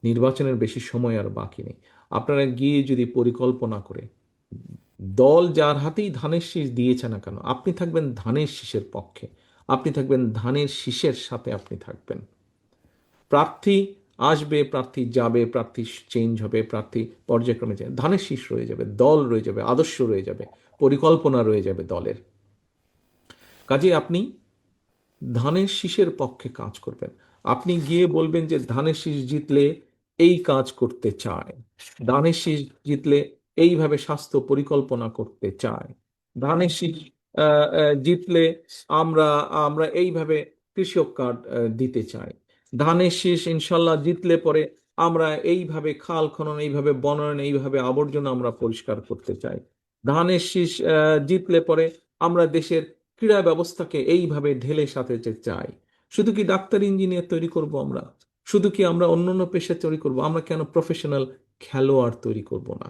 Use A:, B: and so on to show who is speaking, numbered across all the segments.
A: নির্বাচনের বেশি সময় আর বাকি নেই। আপনারা গিয়ে যদি পরিকল্পনা করে, দল যার হাতেই ধানের শীষ দিয়েছে না কেন, আপনি থাকবেন ধানের শীষের পক্ষে, আপনি থাকবেন ধানের শীষের সাথে, আপনি থাকবেন। প্রার্থী আসবে, প্রার্থী যাবে, প্রার্থী চেঞ্জ হবে, প্রার্থী পর্যায়ক্রমে যাবে, ধানের শীষ রয়ে যাবে, দল রয়ে যাবে, আদর্শ রয়ে যাবে, পরিকল্পনা রয়ে যাবে দলের। কাজে আপনি ধানের শীষের পক্ষে কাজ করবেন। আপনি গিয়ে বলবেন যে ধানের শীষ জিতলে এই কাজ করতে চায়, ধানের শীষ জিতলে এইভাবে স্বাস্থ্য পরিকল্পনা করতে চায়, ধানের শীষ জিতলে আমরা আমরা এইভাবে কৃষক কার্ড দিতে চাই, ধানের শীষ ইনশাল্লাহ জিতলে পরে আমরা এইভাবে খাল খনন, এইভাবে বনায়ন, এইভাবে আবর্জনা আমরা পরিষ্কার করতে চাই, ধানের শীষ জিতলে পরে আমরা দেশের ক্রীড়া ব্যবস্থাকে এইভাবে ঢেলে সাজাতে চাই। শুধু কি ডাক্তার ইঞ্জিনিয়ার তৈরি করব আমরা? শুধু কি আমরা অন্যান্য পেশা তৈরি করব? আমরা কেন প্রফেশনাল খেলোয়াড় তৈরি করব না?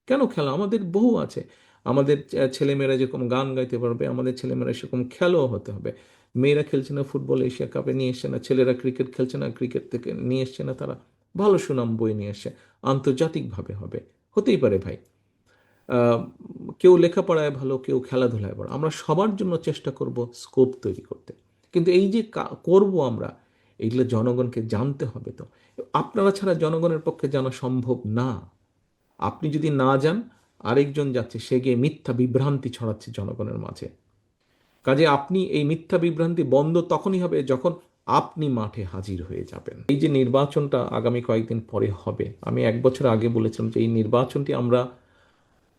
A: কেন খেলা আমাদের বহু আছে। আমাদের ছেলেমেয়েরা যেরকম গান গাইতে পারবে, আমাদের ছেলেমেয়েরা সেরকম খেলোয়াড় হতে হবে। মেয়েরা খেলছে না ফুটবল, এশিয়া কাপে নিয়ে এসছে না, ছেলেরা ক্রিকেট খেলছে না, ক্রিকেট থেকে নিয়ে এসছে না তারা ভালো সুনাম বই নিয়ে এসছে, আন্তর্জাতিকভাবে হবে। হতেই পারে ভাই। আহ, কেউ লেখাপড়ায় ভালো, কেউ খেলাধুলায় ভালো, আমরা সবার জন্য চেষ্টা করব স্কোপ তৈরি করতে। কিন্তু এই যে করব আমরা, এইগুলো জনগণকে জানতে হবে। তো আপনারা ছাড়া জনগণের পক্ষে জানা সম্ভব না। আপনি যদি না যান, আরেকজন যাচ্ছে, সে গিয়ে মিথ্যা বিভ্রান্তি ছড়াচ্ছে জনগণের মাঝে। কাজে আপনি এই মিথ্যা বিভ্রান্তি বন্ধ তখনই হবে যখন আপনি মাঠে হাজির হয়ে যাবেন। এই যে নির্বাচনটা আগামী কয়েকদিন পরে হবে, আমি 1 বছর আগে বলেছিলাম যে এই নির্বাচনটি আমরা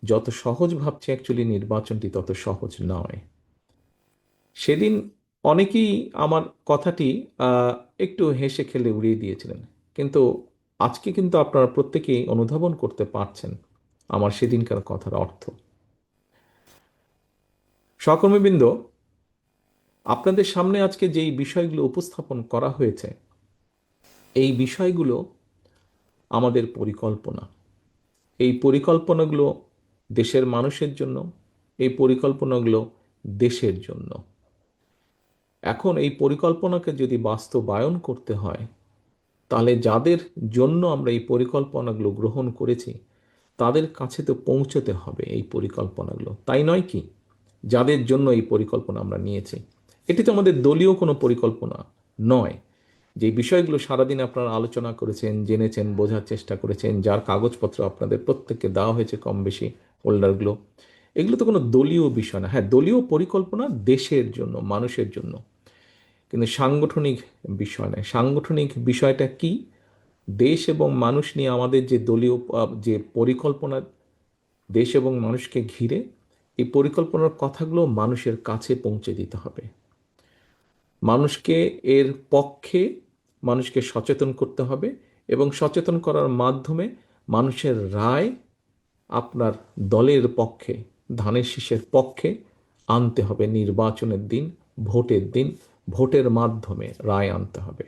A: যত সহজ ভাবছি, অ্যাকচুয়ালি নির্বাচনটি তত সহজ নয়। সেদিন অনেকেই আমার কথাটি একটু হেসে খেলে উড়িয়ে দিয়েছিলেন, কিন্তু আজকে কিন্তু আপনারা প্রত্যেকেই অনুধাবন করতে পারছেন আমার সেদিনকার কথার অর্থ। সহকর্মীবৃন্দ, আপনাদের সামনে আজকে যেই বিষয়গুলো উপস্থাপন করা হয়েছে, এই বিষয়গুলো আমাদের পরিকল্পনা। এই পরিকল্পনাগুলো দেশের মানুষের জন্য, এই পরিকল্পনাগুলো দেশের জন্য। এখন এই পরিকল্পনাকে যদি বাস্তবায়ন করতে হয়, তাহলে যাদের জন্য আমরা এই পরিকল্পনাগুলো গ্রহণ করেছি, তাদের কাছে তো পৌঁছতে হবে এই পরিকল্পনাগুলো, তাই নয় কি? যাদের জন্য এই পরিকল্পনা আমরা নিয়েছি, এটি তো আমাদের দলীয় কোনো পরিকল্পনা নয়। যে বিষয়গুলো সারাদিন আপনারা আলোচনা করেছেন, জেনেছেন, বোঝার চেষ্টা করেছেন, যার কাগজপত্র আপনাদের প্রত্যেককে দেওয়া হয়েছে কম বেশি, ফোল্ডারগুলো, এগুলো তো কোনো দলীয় বিষয় না। হ্যাঁ, দলীয় পরিকল্পনা দেশের জন্য, মানুষের জন্য, কিন্তু সাংগঠনিক বিষয় নয়। সাংগঠনিক বিষয়টা কি? দেশ এবং মানুষ নিয়ে আমাদের যে দলীয় যে পরিকল্পনা, দেশ এবং মানুষকে ঘিরে, এই পরিকল্পনার কথাগুলো মানুষের কাছে পৌঁছে দিতে হবে। মানুষকে এর পক্ষে, মানুষকে সচেতন করতে হবে, এবং সচেতন করার মাধ্যমে মানুষের রায় আপনার দলের পক্ষে, ধানের শীষের পক্ষে আনতে হবে। নির্বাচনের দিন, ভোটের দিন, ভোটের মাধ্যমে রায় আনতে হবে।